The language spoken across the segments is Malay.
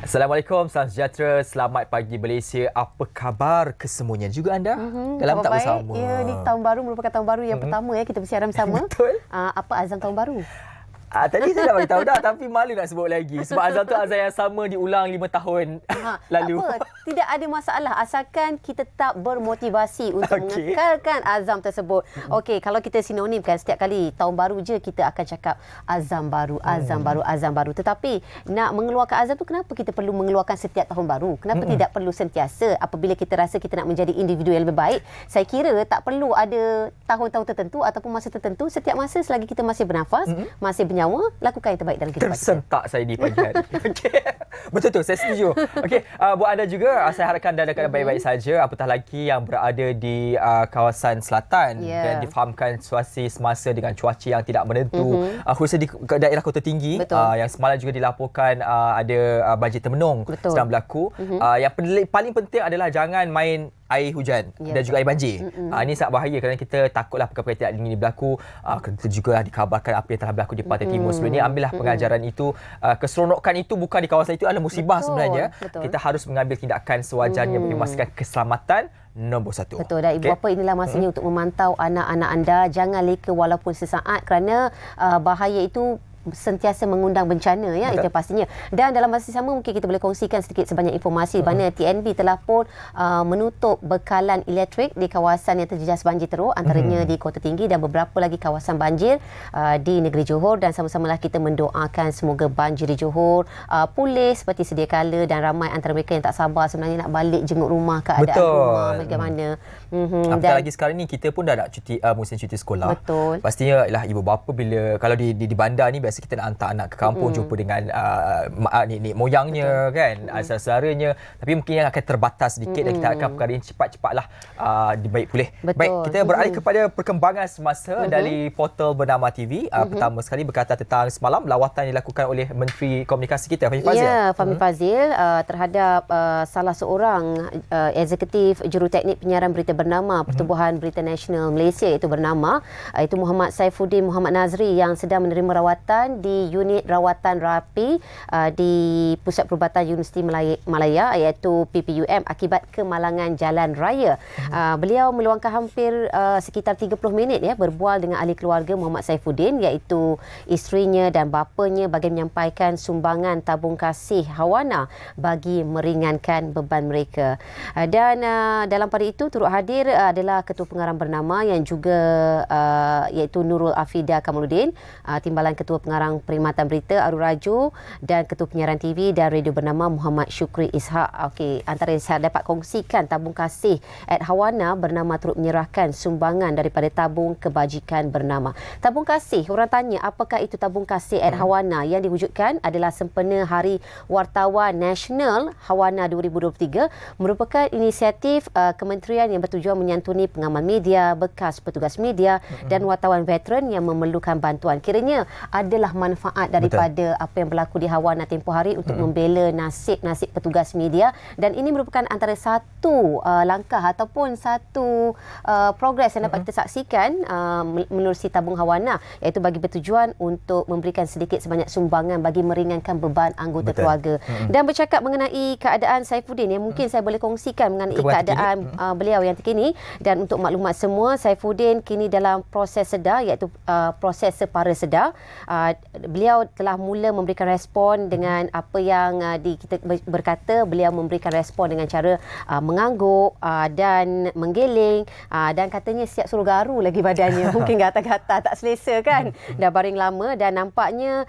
Assalamualaikum, salam sejahtera, selamat pagi Malaysia. Apa khabar kesemuanya juga anda? Dalam tak bersama. Ya, ni tahun baru merupakan tahun baru yang pertama ya kita bersiaran bersama. Betul. Apa azam tahun baru? Tadi saya dah beritahu dah, tapi malu nak sebut lagi. Sebab azam tu azam yang sama diulang 5 tahun lalu. Tak apa, tidak ada masalah asalkan kita tetap bermotivasi untuk mengekalkan azam tersebut. Okey, kalau kita sinonimkan setiap kali tahun baru je kita akan cakap azam baru, azam baru, azam baru. Tetapi nak mengeluarkan azam tu kenapa kita perlu mengeluarkan setiap tahun baru? Kenapa tidak perlu sentiasa apabila kita rasa kita nak menjadi individu yang lebih baik? Saya kira tak perlu ada tahun-tahun tertentu ataupun masa tertentu. Setiap masa selagi kita masih bernafas, masih bernyawa, lakukan yang terbaik dalam kehidupan kita. Tersentak saya di pagi hari. Okay. Betul tu, saya setuju. Okey, buat anda juga, saya harapkan anda dalam baik-baik saja. Apatah lagi yang berada di kawasan selatan dan difahamkan situasi semasa dengan cuaca yang tidak menentu, khususnya di daerah kota tinggi yang semalam juga dilaporkan ada banjir termenung sedang berlaku. Yang paling penting adalah jangan main air hujan dan juga air banjir. Ini sangat bahaya kerana kita takutlah perkara-perkara tidak ingin berlaku. Kita juga dikabarkan apa yang telah berlaku di Pantai Timur sebelum ini. Ambillah pengajaran itu. Keseronokan itu bukan di kawasan itu adalah musibah sebenarnya. Kita harus mengambil tindakan sewajarnya bagi memastikan keselamatan nombor satu. Betul. Dan ibu bapa inilah masanya untuk memantau anak-anak anda. Jangan leka walaupun sesaat kerana bahaya itu sentiasa mengundang bencana ya. Itu pastinya. Dan dalam masa sama mungkin kita boleh kongsikan sedikit sebanyak informasi mana TNB telah pun menutup bekalan elektrik di kawasan yang terjejas banjir teruk, antaranya di Kota Tinggi dan beberapa lagi kawasan banjir di negeri Johor, dan sama-samalah kita mendoakan semoga banjir di Johor pulih seperti sedia kala, dan ramai antara mereka yang tak sabar sebenarnya nak balik jenguk rumah, keadaan rumah bagaimana. Apatah lagi sekarang ni kita pun dah nak cuti musim cuti sekolah. Betul. Pastinya lah ibu bapa bila kalau di bandar ni biasa kita nak hantar anak ke kampung jumpa dengan nenek moyangnya kan, saudaranya, tapi mungkin yang akan terbatas sedikit dan kita akan perkara ini cepat-cepatlah dibaik pulih. Baik, kita beralih kepada perkembangan semasa dari portal Bernama TV. Pertama sekali berkata tentang semalam lawatan yang dilakukan oleh Menteri Komunikasi kita Fahmi Fadzil. Ya, Fahmi Fadzil terhadap salah seorang eksekutif juruteknik penyiaran berita Bernama Pertubuhan Berita Nasional Malaysia, iaitu Bernama, itu Muhammad Saifuddin Muhammad Nazri, yang sedang menerima rawatan di unit rawatan rapi di Pusat Perubatan Universiti Malaya iaitu PPUM akibat kemalangan jalan raya. Beliau meluangkan hampir sekitar 30 minit berbual dengan ahli keluarga Muhammad Saifuddin, iaitu isterinya dan bapanya, bagi menyampaikan sumbangan tabung kasih Hawana bagi meringankan beban mereka. Dan dalam pada itu turut hadir adalah Ketua Pengarah Bernama yang juga iaitu Nurul Afida Kamaluddin, Timbalan Ketua Pengarang Perkhidmatan Berita Arul Raju, dan Ketua Penyiaran TV dan Radio Bernama Muhammad Syukri Ishak. Okey, antara yang saya dapat kongsikan, tabung kasih Hawana Bernama turut menyerahkan sumbangan daripada tabung kebajikan Bernama. Tabung kasih, orang tanya apakah itu tabung kasih Hawana? Yang diwujudkan adalah sempena Hari Wartawan Nasional Hawana 2023, merupakan inisiatif kementerian yang bertujuan menyantuni pengamal media, bekas petugas media dan wartawan veteran yang memerlukan bantuan. Kiranya adalah manfaat daripada apa yang berlaku di Hawana tempoh hari untuk membela nasib-nasib petugas media, dan ini merupakan antara satu langkah ataupun satu progres yang dapat kita saksikan menerusi tabung Hawana, iaitu bagi bertujuan untuk memberikan sedikit sebanyak sumbangan bagi meringankan beban anggota keluarga. Dan bercakap mengenai keadaan Saifuddin, yang mungkin saya boleh kongsikan mengenai keadaan beliau yang terkini. Dan untuk maklumat semua, Saifuddin kini dalam proses sedar, iaitu proses separa sedar. Beliau telah mula memberikan respon dengan apa yang kita berkata, beliau memberikan respon dengan cara mengangguk dan menggeling, dan katanya siap suruh garu lagi badannya. Mungkin gatal-gatal, tak selesa kan, dah baring lama, dan nampaknya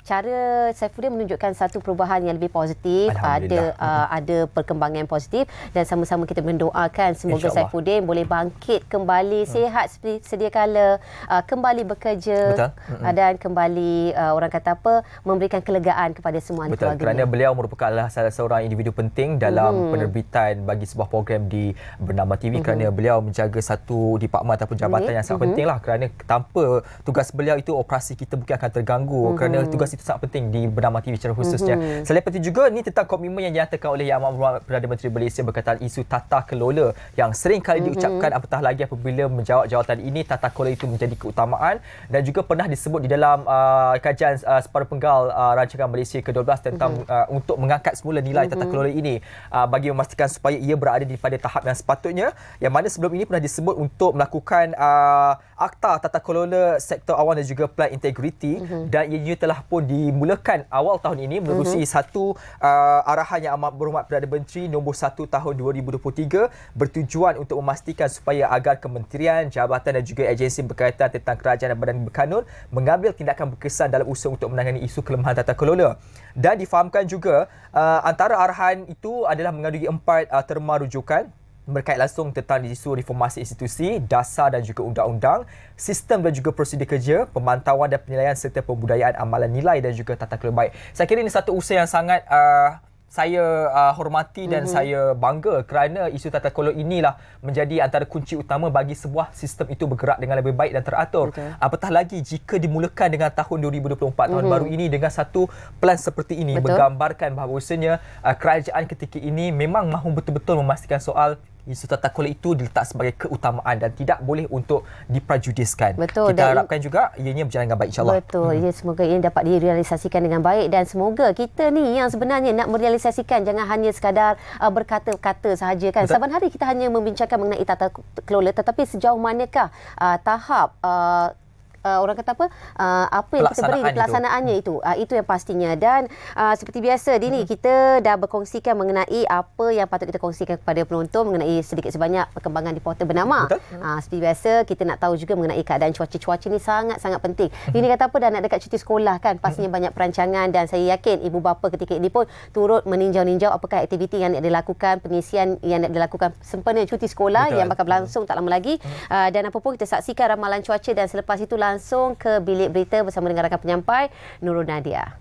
cara Saifuddin menunjukkan satu perubahan yang lebih positif, ada perkembangan yang positif, dan sama-sama kita mendoakan semoga Saifuddin boleh bangkit kembali sihat seperti sedia kala, kembali bekerja dan kembali orang kata apa, memberikan kelegaan kepada semua ahli keluarga. Kerana beliau merupakan salah seorang individu penting dalam penerbitan bagi sebuah program di Bernama TV, kerana beliau menjaga satu departmen ataupun jabatan yang sangat penting lah, kerana tanpa tugas beliau itu operasi kita mungkin akan terganggu, kerana tugas itu sangat penting di Bernama TV secara khususnya. Selain itu juga ni tentang komitmen yang dinyatakan oleh Yang Amat Perdana Menteri Malaysia berkaitan isu tata kelola yang sering kali diucapkan, apatah lagi apabila menjawab jawatan ini tata kelola itu menjadi keutamaan, dan juga pernah disebut di dalam kajian separuh penggal rancangan Malaysia ke-12 tentang untuk mengangkat semula nilai tata kelola ini bagi memastikan supaya ia berada di pada tahap yang sepatutnya, yang mana sebelum ini pernah disebut untuk melakukan akta tata kelola sektor awan dan juga plan integriti, dan ianya telah pun dimulakan awal tahun ini menerusi satu arahan yang amat berhormat Perdana Menteri nombor 1 tahun 2023 bertujuan untuk memastikan supaya agar kementerian, jabatan dan juga agensi berkaitan tentang kerajaan dan badan berkanun mengambil tindakan berkesan dalam usaha untuk menangani isu kelemahan tata kelola. Dan difahamkan juga antara arahan itu adalah mengandungi 4 terma rujukan berkait langsung tentang isu reformasi institusi, dasar dan juga undang-undang, sistem dan juga prosedur kerja, pemantauan dan penilaian serta pembudayaan amalan nilai dan juga tata kelola baik. Saya kira ini satu usaha yang sangat saya hormati dan saya bangga kerana isu tata kelola inilah menjadi antara kunci utama bagi sebuah sistem itu bergerak dengan lebih baik dan teratur. Apatah lagi jika dimulakan dengan tahun 2024, tahun baru ini dengan satu plan seperti ini, menggambarkan bahawasanya kerajaan ketika ini memang mahu betul-betul memastikan soal isu tata kelola itu diletak sebagai keutamaan dan tidak boleh untuk diprajudiskan. Betul. Kita harapkan juga ianya berjalan dengan baik, insyaAllah. Betul. Ya, semoga ini dapat direalisasikan dengan baik dan semoga kita ni yang sebenarnya nak merealisasikan jangan hanya sekadar berkata-kata sahaja kan. Betul. Saban hari kita hanya membincangkan mengenai tata kelola, tetapi sejauh manakah tahap orang kata apa yang kita beri pelaksanaannya itu yang pastinya. Dan seperti biasa Dini, kita dah berkongsikan mengenai apa yang patut kita kongsikan kepada penonton mengenai sedikit sebanyak perkembangan di portal bernama. Seperti biasa kita nak tahu juga mengenai keadaan cuaca ni sangat-sangat penting. Dini kata apa, dah nak dekat cuti sekolah kan, pastinya banyak perancangan dan saya yakin ibu bapa ketika ini pun turut meninjau-ninjau apakah aktiviti yang nak dilakukan, pengisian yang nak dilakukan sempena cuti sekolah yang bakal berlangsung tak lama lagi. Dan apa pun kita saksikan ramalan cuaca dan selepas itu langsung ke bilik berita bersama dengan rakan penyampai Nurul Nadia.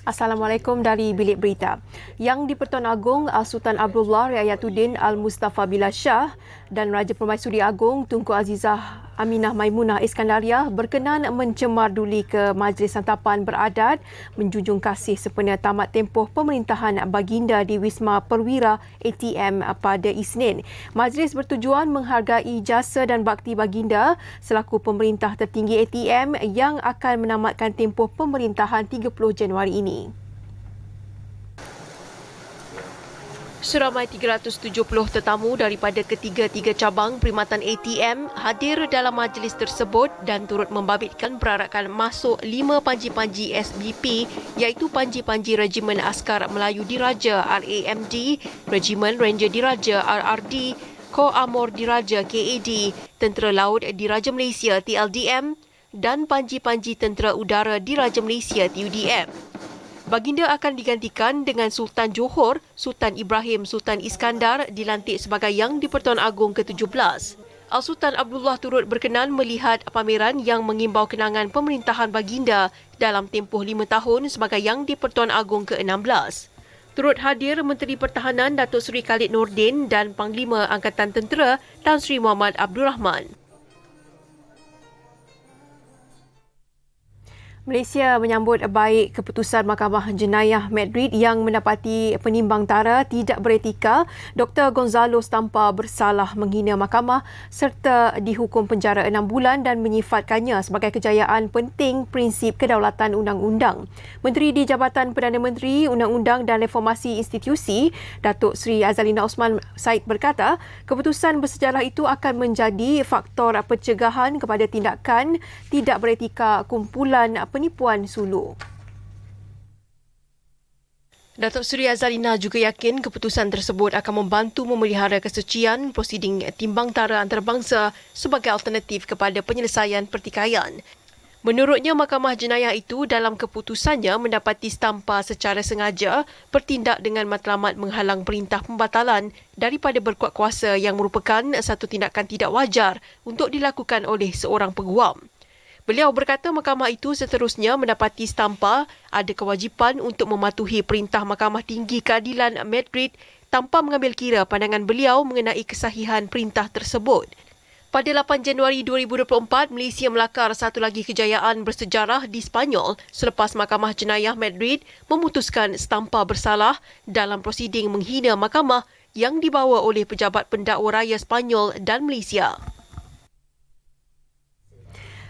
Assalamualaikum dari Bilik Berita. Yang di-Pertuan Agong Sultan Abdullah Riayatuddin Al-Mustafa Billah Shah dan Raja Permaisuri Agong Tunku Azizah Aminah Maimunah Iskandariah berkenan mencemarduli ke Majlis Santapan Beradat menjunjung kasih sempena tamat tempoh pemerintahan Baginda di Wisma Perwira ATM pada Isnin. Majlis bertujuan menghargai jasa dan bakti Baginda selaku pemerintah tertinggi ATM yang akan menamatkan tempoh pemerintahan 30 Januari ini. Seramai 370 tetamu daripada ketiga-tiga cabang perkhidmatan ATM hadir dalam majlis tersebut dan turut membabitkan perarakan masuk 5 panji-panji SBP iaitu Panji-Panji Regimen Askar Melayu Diraja RAMD, Regimen Ranger Diraja RRD, Kor Amor Diraja KAD, Tentera Laut Diraja Malaysia TLDM dan Panji-Panji Tentera Udara Diraja Malaysia TUDM. Baginda akan digantikan dengan Sultan Johor, Sultan Ibrahim Sultan Iskandar dilantik sebagai Yang di-Pertuan Agong ke-17. Al-Sultan Abdullah turut berkenan melihat pameran yang mengimbau kenangan pemerintahan Baginda dalam tempoh 5 tahun sebagai Yang di-Pertuan Agong ke-16. Turut hadir Menteri Pertahanan Datuk Seri Khalid Nordin dan Panglima Angkatan Tentera Tan Sri Muhammad Abdul Rahman. Malaysia menyambut baik keputusan Mahkamah Jenayah Madrid yang mendapati penimbang tara tidak beretika Dr. Gonzalo Stampa bersalah menghina mahkamah serta dihukum penjara 6 bulan dan menyifatkannya sebagai kejayaan penting prinsip kedaulatan undang-undang. Menteri di Jabatan Perdana Menteri, Undang-Undang dan Reformasi Institusi, Datuk Seri Azalina Osman Said berkata, keputusan bersejarah itu akan menjadi faktor pencegahan kepada tindakan tidak beretika kumpulan penipuan sulu. Datuk Seri Azalina juga yakin keputusan tersebut akan membantu memelihara kesucian prosiding timbang tara antarabangsa sebagai alternatif kepada penyelesaian pertikaian. Menurutnya, Mahkamah Jenayah itu dalam keputusannya mendapati Stampa secara sengaja bertindak dengan matlamat menghalang perintah pembatalan daripada berkuat kuasa yang merupakan satu tindakan tidak wajar untuk dilakukan oleh seorang peguam. Beliau berkata mahkamah itu seterusnya mendapati Stampa ada kewajipan untuk mematuhi perintah Mahkamah Tinggi Keadilan Madrid tanpa mengambil kira pandangan beliau mengenai kesahihan perintah tersebut. Pada 8 Januari 2024, Malaysia melakar satu lagi kejayaan bersejarah di Sepanyol selepas Mahkamah Jenayah Madrid memutuskan Stampa bersalah dalam prosiding menghina mahkamah yang dibawa oleh pejabat pendakwa raya Sepanyol dan Malaysia.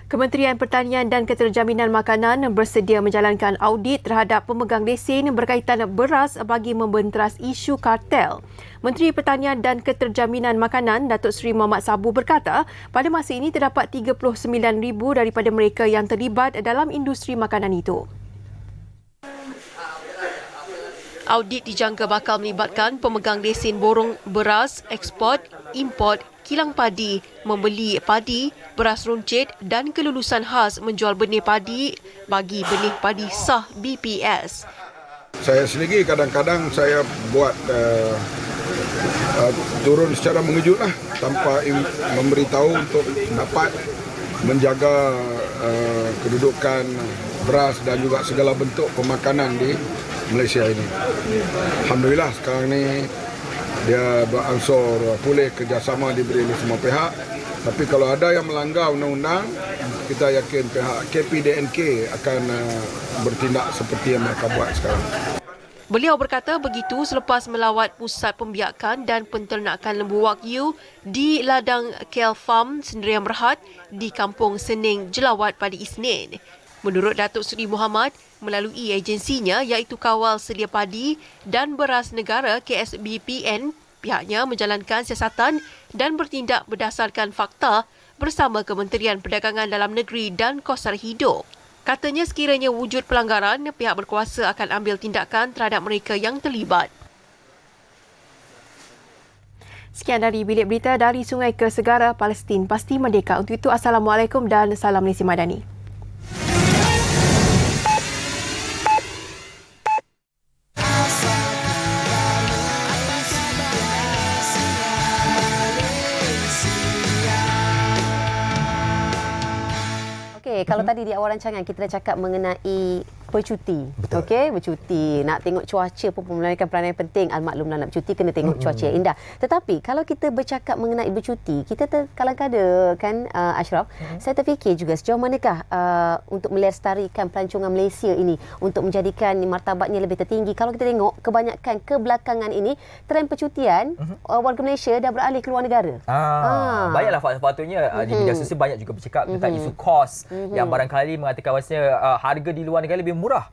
Kementerian Pertanian dan Keterjaminan Makanan bersedia menjalankan audit terhadap pemegang lesen berkaitan beras bagi membenteras isu kartel. Menteri Pertanian dan Keterjaminan Makanan Datuk Seri Mohamad Sabu berkata, pada masa ini terdapat 39,000 daripada mereka yang terlibat dalam industri makanan itu. Audit dijangka bakal melibatkan pemegang lesen borong beras, ekspor, import, kilang padi, membeli padi, beras runcit dan kelulusan khas menjual benih padi bagi benih padi sah BPS. Saya sendiri kadang-kadang saya buat turun secara mengejutlah tanpa memberitahu untuk dapat menjaga kedudukan beras dan juga segala bentuk pemakanan di Malaysia ini. Alhamdulillah sekarang ni dia beransur pulih, kerjasama diberi oleh semua pihak. Tapi kalau ada yang melanggar undang-undang, kita yakin pihak KPDNK akan bertindak seperti yang mereka buat sekarang. Beliau berkata begitu selepas melawat pusat pembiakan dan penternakan lembu wagyu di ladang KL Farm Sendirian Berhad di Kampung Sening, Jelawat pada Isnin. Menurut Datuk Seri Mohamad, melalui agensinya iaitu Kawal Sedia Padi dan Beras Negara KSBPN, pihaknya menjalankan siasatan dan bertindak berdasarkan fakta bersama Kementerian Perdagangan Dalam Negeri dan Kos Sara Hidup. Katanya sekiranya wujud pelanggaran, pihak berkuasa akan ambil tindakan terhadap mereka yang terlibat. Sekian dari Bilik Berita dari Sungai ke Segara, Palestin pasti merdeka. Untuk itu, Assalamualaikum dan salam Malaysia Madani. Kalau tadi di awal rancangan kita dah cakap mengenai bercuti. Okey, bercuti. Nak tengok cuaca pun merupakan peranan yang penting. Al-maklumlah nak bercuti kena tengok cuaca yang indah. Tetapi kalau kita bercakap mengenai bercuti, kita kadang-kadang kan Ashraf, saya terfikir juga sejauh manakah untuk melestarikan pelancongan Malaysia ini untuk menjadikan martabatnya lebih tertinggi. Kalau kita tengok kebanyakan kebelakangan ini trend percutian warga Malaysia dah beralih ke luar negara. Banyaklah faktor-faktornya di media sosial banyak juga bercakap tentang isu kos yang barangkali mengatakan bahawasanya harga di luar negara lebih murah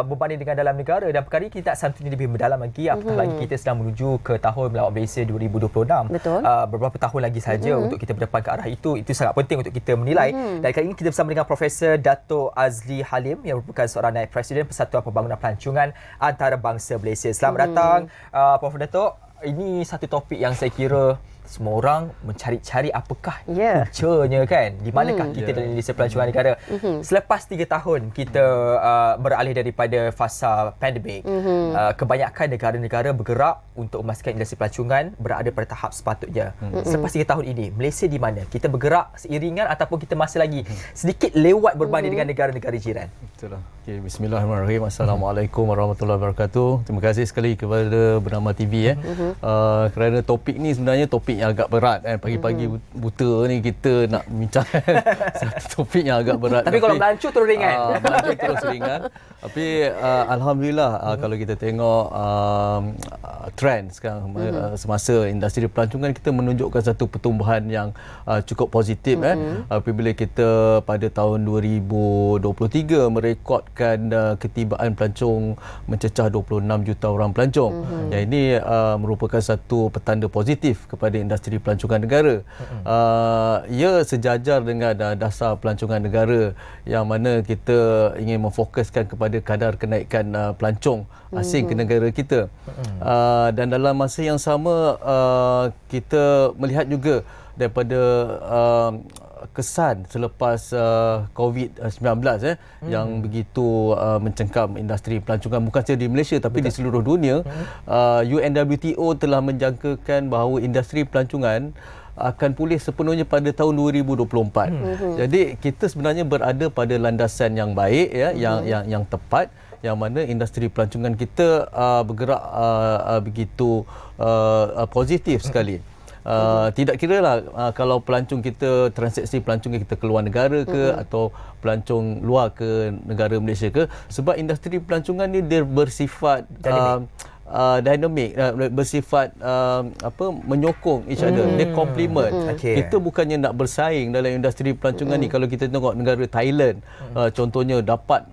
berbanding dengan dalam negara, dan perkara ini kita santuni lebih mendalam lagi apatah lagi kita sedang menuju ke tahun melawat Malaysia 2026. Betul. Beberapa tahun lagi saja untuk kita berdepan ke arah itu sangat penting untuk kita menilai. Dan kali ini kita bersama dengan Profesor Dato' Azli Halim yang merupakan seorang naib Presiden Persatuan Pembangunan Pelancongan Antarabangsa Malaysia. Selamat datang Prof. Dato'. Ini satu topik yang saya kira semua orang mencari-cari apakah puncanya kan, di manakah kita dalam Indonesia pelancongan negara. Selepas 3 tahun kita beralih daripada fasa pandemik, kebanyakan negara-negara bergerak untuk memastikan industri pelancongan berada pada tahap sepatutnya. Selepas 3 tahun ini, Malaysia di mana? Kita bergerak seiringan ataupun kita masih lagi sedikit lewat berbanding dengan negara-negara jiran? Betul lah. Okay, bismillahirrahmanirrahim. Assalamualaikum warahmatullahi wabarakatuh. Terima kasih sekali kepada Bernama TV kerana topik ni sebenarnya topik yang agak berat kan. Pagi-pagi buta ni kita nak bincang satu topik yang agak berat. Tapi kalau melancur terus ringan. Melancur terus ringan. Tapi alhamdulillah kalau kita tengok trend sekarang semasa industri pelancongan, kita menunjukkan satu pertumbuhan yang cukup positif apabila kita pada tahun 2023 merekodkan ketibaan pelancong mencecah 26 juta orang pelancong. Yang ini merupakan satu petanda positif kepada industri pelancongan negara. Ia sejajar dengan dasar pelancongan negara yang mana kita ingin memfokuskan kepada kadar kenaikan pelancong asing ke negara kita. Dan dalam masa yang sama kita melihat juga daripada kesan selepas COVID-19 yang begitu mencengkam industri pelancongan bukan sahaja di Malaysia tapi di seluruh dunia. UNWTO telah menjangkakan bahawa industri pelancongan akan pulih sepenuhnya pada tahun 2024. Jadi kita sebenarnya berada pada landasan yang baik yang tepat, yang mana industri pelancongan kita bergerak begitu positif sekali. Tidak kira lah kalau pelancong kita, transaksi pelancong kita keluar negara ke atau pelancong luar ke negara Malaysia ke, sebab industri pelancongan ni dia bersifat dynamic, bersifat menyokong each other, dia complement. Kita bukannya nak bersaing dalam industri pelancongan ni. Kalau kita tengok negara Thailand contohnya dapat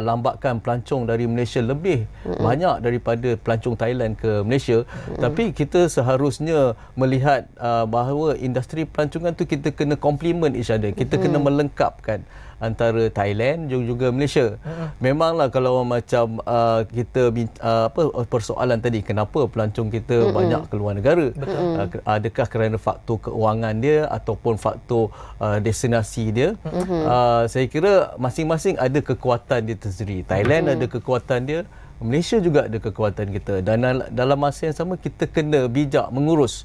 lambatkan pelancong dari Malaysia lebih banyak daripada pelancong Thailand ke Malaysia. Tapi kita seharusnya melihat bahawa industri pelancongan tu kita kena complement each other, kita kena melengkapkan antara Thailand juga Malaysia. Memanglah kalau macam kita persoalan tadi, kenapa pelancong kita banyak keluar negara? Adakah kerana faktor keuangan dia ataupun faktor destinasi dia? Saya kira masing-masing ada kekuatan dia tersendiri. Thailand ada kekuatan dia, Malaysia juga ada kekuatan kita, dan dalam masa yang sama kita kena bijak mengurus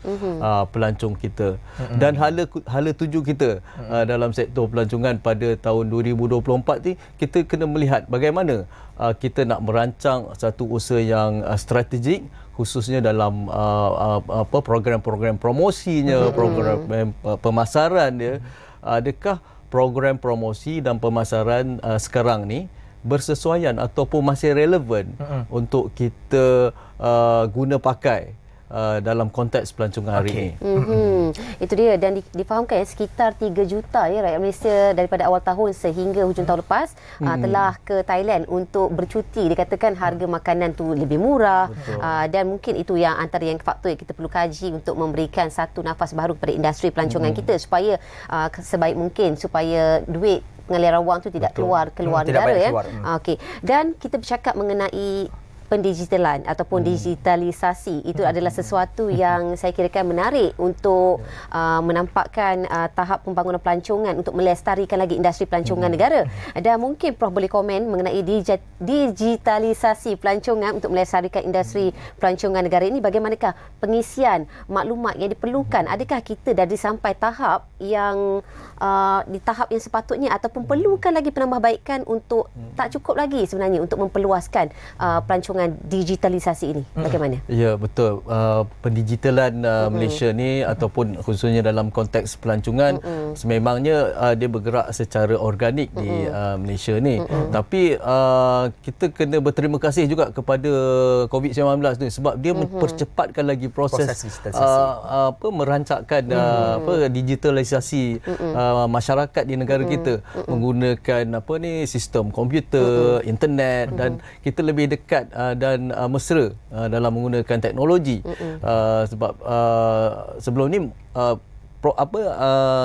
pelancong kita. Dan hala tuju kita dalam sektor pelancongan pada tahun 2024 ni, kita kena melihat bagaimana kita nak merancang satu usaha yang strategik, khususnya dalam program-program promosinya, program pemasaran dia. Adakah program promosi dan pemasaran sekarang ni bersesuaian ataupun masih relevan untuk kita guna pakai dalam konteks pelancongan hari ini. Itu dia, dan difahamkan sekitar 3 juta rakyat Malaysia daripada awal tahun sehingga hujung tahun lepas telah ke Thailand untuk bercuti. Dikatakan harga makanan tu lebih murah, dan mungkin itu yang antara yang faktor yang kita perlu kaji untuk memberikan satu nafas baru kepada industri pelancongan kita supaya sebaik mungkin supaya duit pengaliran wang tu tidak keluar negara ya. Okey. Dan kita bercakap mengenai pendigitalan ataupun digitalisasi, itu adalah sesuatu yang saya kirakan menarik untuk menampakkan tahap pembangunan pelancongan untuk melestarikan lagi industri pelancongan negara. Dan mungkin Prof boleh komen mengenai digitalisasi pelancongan untuk melestarikan industri pelancongan negara ini. Bagaimanakah pengisian maklumat yang diperlukan? Adakah kita dah sampai tahap yang di tahap yang sepatutnya, ataupun perlukan lagi penambahbaikan untuk tak cukup lagi sebenarnya untuk memperluaskan pelancongan digitalisasi ini? Bagaimana? Ya, betul. Pendigitalan Malaysia ni ataupun khususnya dalam konteks pelancongan sememangnya dia bergerak secara organik di Malaysia ni. Tapi kita kena berterima kasih juga kepada COVID-19 ni sebab dia mempercepatkan lagi proses merancangkan digitalisasi masyarakat di negara kita menggunakan sistem komputer, internet, dan kita lebih dekat dan mesra dalam menggunakan teknologi. Sebab sebelum ni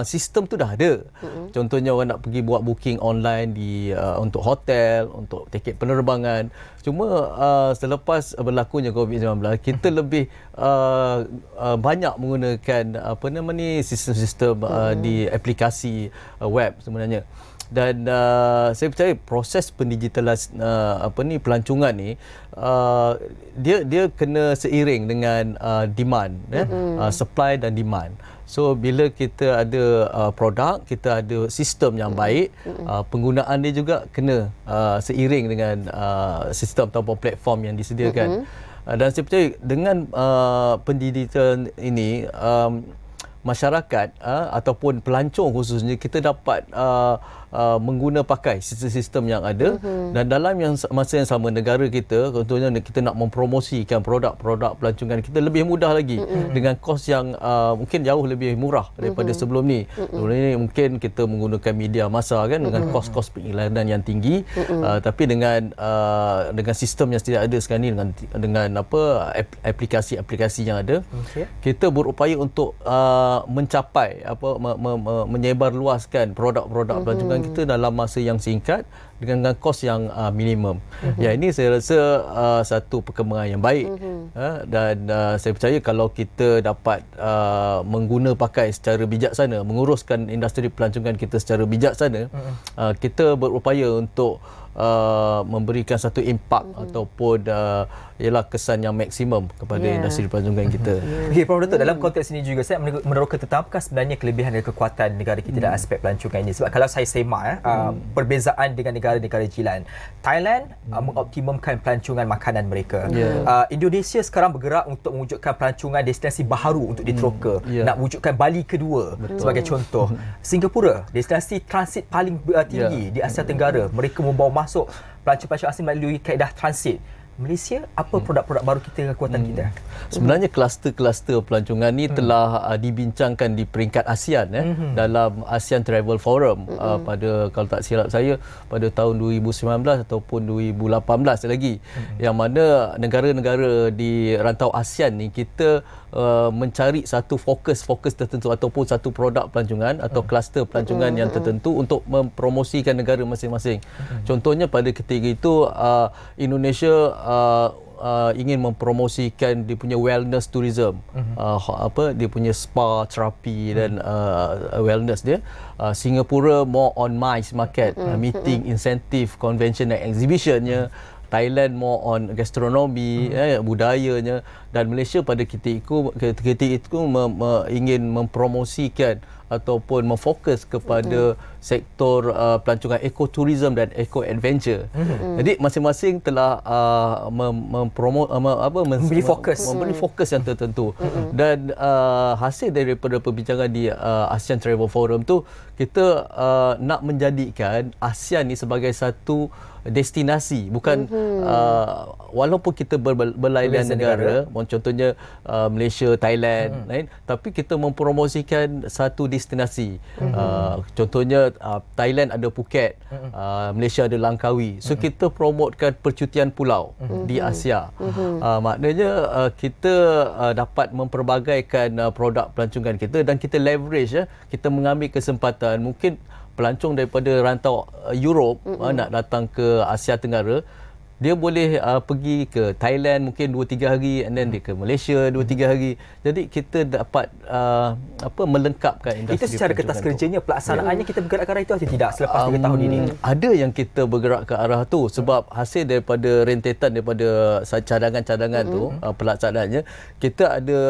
sistem tu dah ada. Contohnya orang nak pergi buat booking online untuk hotel, untuk tiket penerbangan. Cuma selepas berlakunya COVID-19, kita lebih banyak menggunakan sistem-sistem di aplikasi web sebenarnya. Dan saya percaya proses pendigitalan pelancongan ni dia kena seiring dengan demand, supply dan demand. So bila kita ada produk, kita ada sistem yang baik, penggunaan dia juga kena seiring dengan sistem ataupun platform yang disediakan. Dan saya percaya dengan pendigitalan ini, masyarakat ataupun pelancong khususnya, kita dapat mengguna pakai sistem-sistem yang ada. Dan dalam masa yang sama, negara kita contohnya kita nak mempromosikan produk-produk pelancongan kita lebih mudah lagi dengan kos yang mungkin jauh lebih murah daripada sebelum ni. Sebelum ni mungkin kita menggunakan media massa kan dengan kos-kos pengiklanan yang tinggi, tapi dengan sistem yang tidak ada sekarang ni, dengan aplikasi-aplikasi yang ada, kita berupaya untuk mencapai menyebar luaskan produk-produk pelancongan kita dalam masa yang singkat dengan kos yang minimum. Ya, ini saya rasa satu perkembangan yang baik. Dan saya percaya kalau kita dapat mengguna pakai secara bijaksana, menguruskan industri pelancongan kita secara bijaksana, kita berupaya untuk memberikan satu impak ataupun ialah kesan yang maksimum kepada industri pelancongan kita. Okey, Prof. Datuk, dalam konteks ini juga saya meneroka tentang apakah sebenarnya kelebihan dan kekuatan negara kita dalam aspek pelancongan ini. Sebab kalau saya semak perbezaan dengan negara-negara jiran, Thailand mengoptimumkan pelancongan makanan mereka. Indonesia sekarang bergerak untuk mewujudkan pelancongan destinasi baharu untuk diteroka. Nak wujudkan Bali kedua sebagai contoh. Singapura, destinasi transit paling tinggi di Asia Tenggara. Mereka membawa masuk pelancong-pelancong asing melalui kaedah transit. Malaysia, apa produk-produk baru kita, kekuatan kita? Sebenarnya kluster-kluster pelancongan ni telah dibincangkan di peringkat ASEAN dalam ASEAN Travel Forum pada, kalau tak silap saya, pada tahun 2019 ataupun 2018 lagi. Yang mana negara-negara di rantau ASEAN ni kita mencari satu fokus tertentu ataupun satu produk pelancongan atau kluster pelancongan yang tertentu untuk mempromosikan negara masing-masing. Contohnya pada ketika itu Indonesia ingin mempromosikan dia punya wellness tourism, dia punya spa, terapi dan wellness dia. Singapura more on MICE market, meeting, incentive, convention and exhibitionnya. Thailand more on gastronomi, budayanya, dan Malaysia pada ketika itu ingin mempromosikan ataupun memfokus kepada sektor pelancongan ekoturism dan eco-adventure. Jadi masing-masing telah memberi fokus yang tertentu. Dan hasil daripada perbincangan di ASEAN Travel Forum tu, kita nak menjadikan ASEAN ni sebagai satu destinasi, bukan walaupun kita berlainan negara, contohnya Malaysia, Thailand, tapi kita mempromosikan satu destinasi. Contohnya Thailand ada Phuket, Malaysia ada Langkawi. So kita promotekan percutian pulau di Asia. Maknanya kita dapat memperbagaikan produk pelancongan kita dan kita leverage, kita mengambil kesempatan. Mungkin pelancong daripada rantau Europe nak datang ke Asia Tenggara, dia boleh pergi ke Thailand mungkin 2-3 hari, and then dia ke Malaysia 2-3 hari. Jadi kita dapat melengkapkan industri. Itu secara kertas kerjanya, pelaksanaannya kita bergerak ke arah itu atau tidak selepas 3 tahun ini? Ada yang kita bergerak ke arah tu sebab hasil daripada rentetan daripada cadangan-cadangan tu, pelaksanaannya kita ada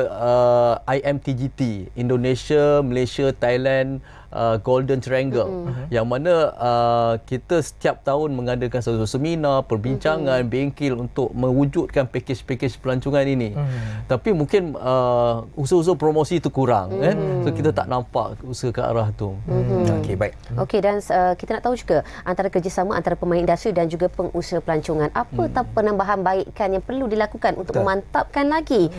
IMTGT, Indonesia, Malaysia, Thailand, Golden Triangle, yang mana kita setiap tahun mengadakan satu seminar, perbincangan, bengkel untuk mewujudkan pakej-pakej pelancongan ini. Tapi mungkin usaha-usaha promosi itu kurang, so kita tak nampak usaha ke arah tu. Okey, baik. Okey, dan kita nak tahu juga antara kerjasama antara pemain industri dan juga pengusaha pelancongan, apa penambahan baikan yang perlu dilakukan untuk memantapkan lagi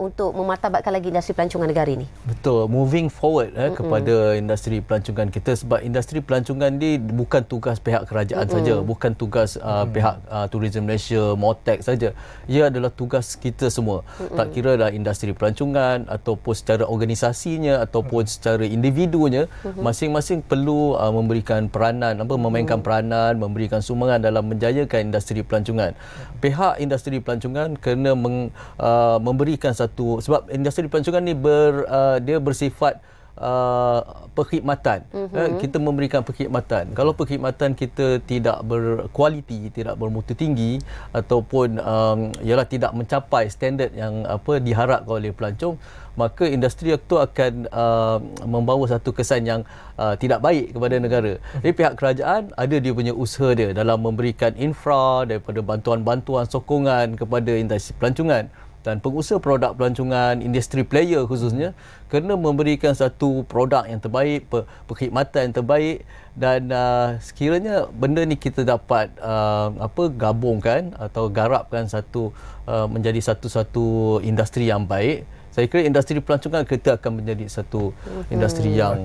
untuk memartabatkan lagi industri pelancongan negara ini? Betul, moving forward kepada industri pelancongan kita, sebab industri pelancongan ni bukan tugas pihak kerajaan saja, bukan tugas pihak Tourism Malaysia, MOTEC saja. Ia adalah tugas kita semua. Tak kira dah industri pelancongan ataupun secara organisasinya ataupun secara individunya, masing-masing perlu memberikan peranan, memainkan peranan, memberikan sumbangan dalam menjayakan industri pelancongan. Pihak industri pelancongan kena memberikan satu, sebab industri pelancongan ni dia bersifat perkhidmatan. Kita memberikan perkhidmatan. Kalau perkhidmatan kita tidak berkualiti, tidak bermutu tinggi ataupun ialah tidak mencapai standard yang diharapkan oleh pelancong, maka industri itu akan membawa satu kesan yang tidak baik kepada negara. Jadi pihak kerajaan ada dia punya usaha dia dalam memberikan infra daripada bantuan-bantuan sokongan kepada industri pelancongan. Dan pengusaha produk pelancongan, industri player khususnya, kena memberikan satu produk yang terbaik, perkhidmatan yang terbaik, dan sekiranya benda ni kita dapat gabungkan atau garapkan menjadi satu industri yang baik, saya kira industri pelancongan kita akan menjadi satu industri yang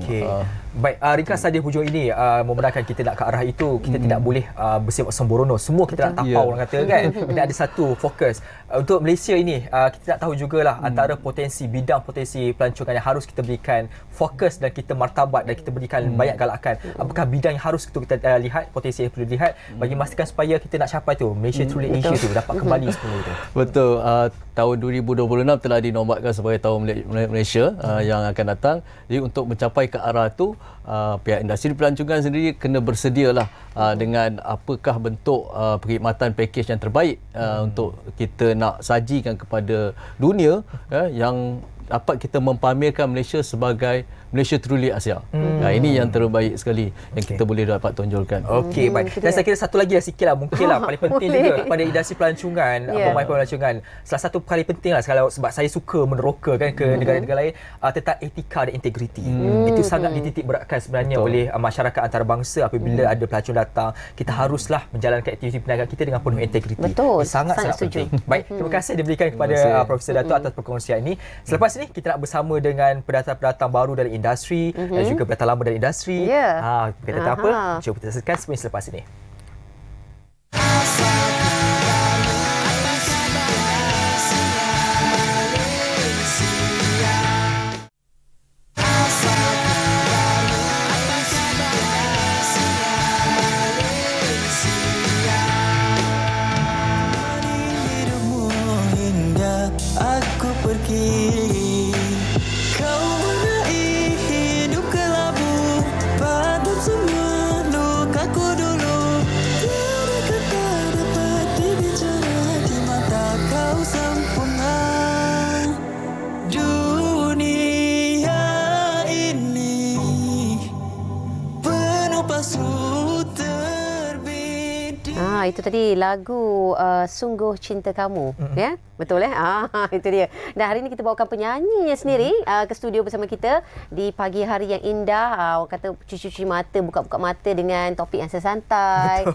Baik, ringkas saja hujung ini membenarkan kita nak ke arah itu, kita tidak boleh bersifat sembrono. Semua kita nak tapau orang kata kan. Kita ada satu fokus. Untuk Malaysia ini, kita nak tahu jugalah antara bidang potensi pelancongan yang harus kita berikan fokus dan kita martabat dan kita berikan banyak galakan. Apakah bidang yang harus kita lihat, potensi yang perlu dilihat bagi memastikan supaya kita nak capai tu Malaysia Truly Asia tu dapat kembali semula tu. Betul. Tahun 2026 telah dinobatkan sebagai tahun Malaysia yang akan datang. Jadi untuk mencapai ke arah tu, pihak industri pelancongan sendiri kena bersedialah dengan apakah bentuk perkhidmatan pakej yang terbaik untuk kita nak sajikan kepada dunia yang dapat kita mempamerkan Malaysia sebagai Malaysia Truly Asia. Ini yang terbaik sekali yang kita boleh dapat tonjolkan. Okey, baik. Dan saya kira satu lagi sikitlah mungkinlah paling penting juga kepada industri pelancongan, pemain pelancongan. Salah satu paling pentinglah sebab saya suka meneroka kan ke negara-negara lain tentang etika dan integriti. Itu sangat dititik beratkan sebenarnya oleh masyarakat antarabangsa apabila ada pelancong datang, kita haruslah menjalankan aktiviti perniagaan kita dengan penuh integriti. Betul. Sangat penting. Baik, terima kasih diberikan kepada Profesor Dato' atas perkongsian ini. Selepas ini kita nak bersama dengan pendatang-pendatang baru dalam industri dan juga pendatang lama dalam industri. Berkata apa? Cuba kita saksikan semua selepas ini. Aku pergi, kau menai hidup kelabu, padam semua lukaku dulu. Tiada kata dapat dibicara, di mata kau sempurna. Dunia ini penuh palsu terbidik. Itu tadi lagu Sungguh Cinta Kamu, ya? Betul itu dia. Dan hari ini kita bawakan penyanyinya sendiri ke studio bersama kita di pagi hari yang indah. Orang kata cuci-cuci mata, buka-buka mata dengan topik yang santai,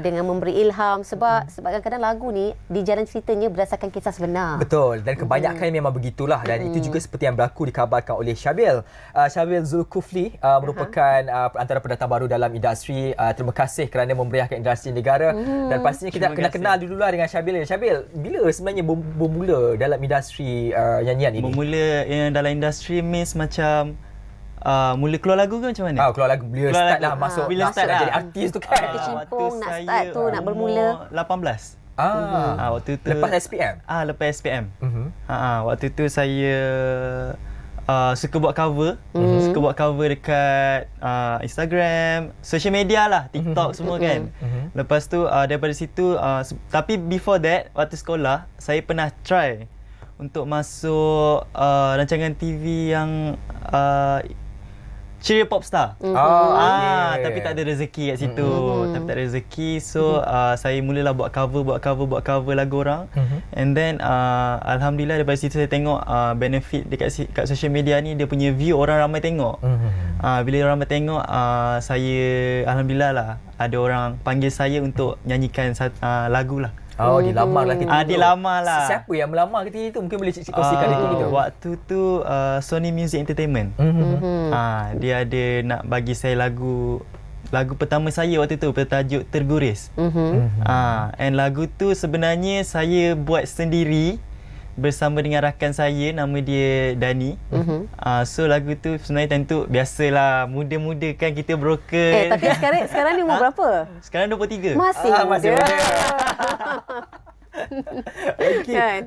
dengan memberi ilham sebab kadang-kadang lagu ni di jalan ceritanya berdasarkan kisah sebenar. Betul, dan kebanyakan memang begitulah dan itu juga seperti yang berlaku dikabarkan oleh Syabil Zulkifli, merupakan antara pendatang baru dalam industri. Terima kasih kerana memeriahkan industri negara dan pastinya kita kena kenal dululah dengan Syabil. Syabil, bila sebenarnya bermula dalam industri nyanyian ini? Bermula dalam industri means macam mula keluar lagu ke macam mana? Keluar lagu bila start lah masuk jadi artis tu kan. Kita cimpung nak start tu, nak bermula 18. Waktu tu lepas SPM. Lepas SPM. Waktu tu saya suka buat cover, dekat Instagram, social media lah, TikTok semua kan. Lepas tu daripada situ tapi before that waktu sekolah saya pernah try untuk masuk rancangan TV yang Ceria Popstar. Tapi tak ada rezeki kat situ. Tapi tak ada rezeki. So saya mulalah buat cover lagu orang. And then alhamdulillah daripada situ saya tengok benefit dekat social media ni, dia punya view orang ramai tengok. Bila orang ramai tengok, saya alhamdulillah lah ada orang panggil saya untuk nyanyikan lagu lah. Dilamar lah ketika itu. Dilamar lah. Siapa yang melamar ketika itu? Mungkin boleh kongsikan itu. Waktu tu Sony Music Entertainment. Dia ada nak bagi saya lagu pertama saya waktu tu bertajuk Terguris. And lagu tu sebenarnya saya buat sendiri bersama dengan rakan saya, nama dia Dani. So lagu tu sebenarnya tentu biasalah, muda-muda kan kita broker. Tapi sekarang ni umur berapa? Sekarang 23. Masih muda. Okay.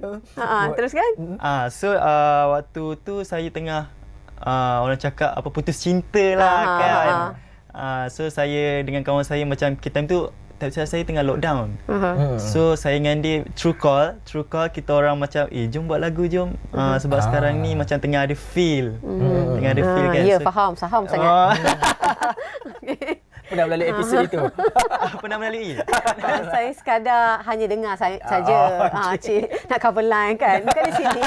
Teruskan. So waktu tu saya tengah orang cakap putus cinta lah kan. So saya dengan kawan saya macam kita time tu saya tengah lockdown. So saya dengan dia True Call kita orang macam jom buat lagu jom. Sebab sekarang ni macam tengah ada feel. Tengah ada feel kan. Ya, faham sangat. Pernah melalui episod itu? Pernah melalui? Saya sekadar hanya dengar saja. Nak cover line kan. Bukan di sini.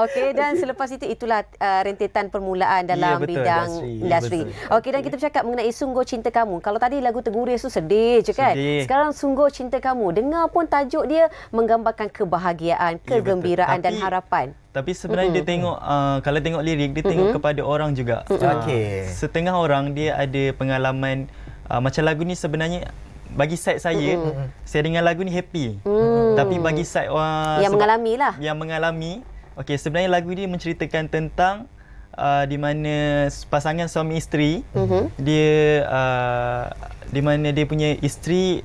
Okey, dan selepas itulah rentetan permulaan dalam bidang industri. Okey, dan kita bercakap mengenai Sungguh Cinta Kamu. Kalau tadi lagu Terguris tu sedih je kan. Sekarang Sungguh Cinta Kamu. Dengar pun tajuk dia menggambarkan kebahagiaan, kegembiraan dan harapan. Tapi sebenarnya dia tengok kalau tengok lirik dia tengok kepada orang juga. Okey. Setengah orang dia ada pengalaman macam lagu ni sebenarnya bagi side saya dengar lagu ni happy. Tapi bagi side yang mengalami lah. Yang mengalami. Okey, sebenarnya lagu ni menceritakan tentang di mana pasangan suami isteri dia di mana dia punya isteri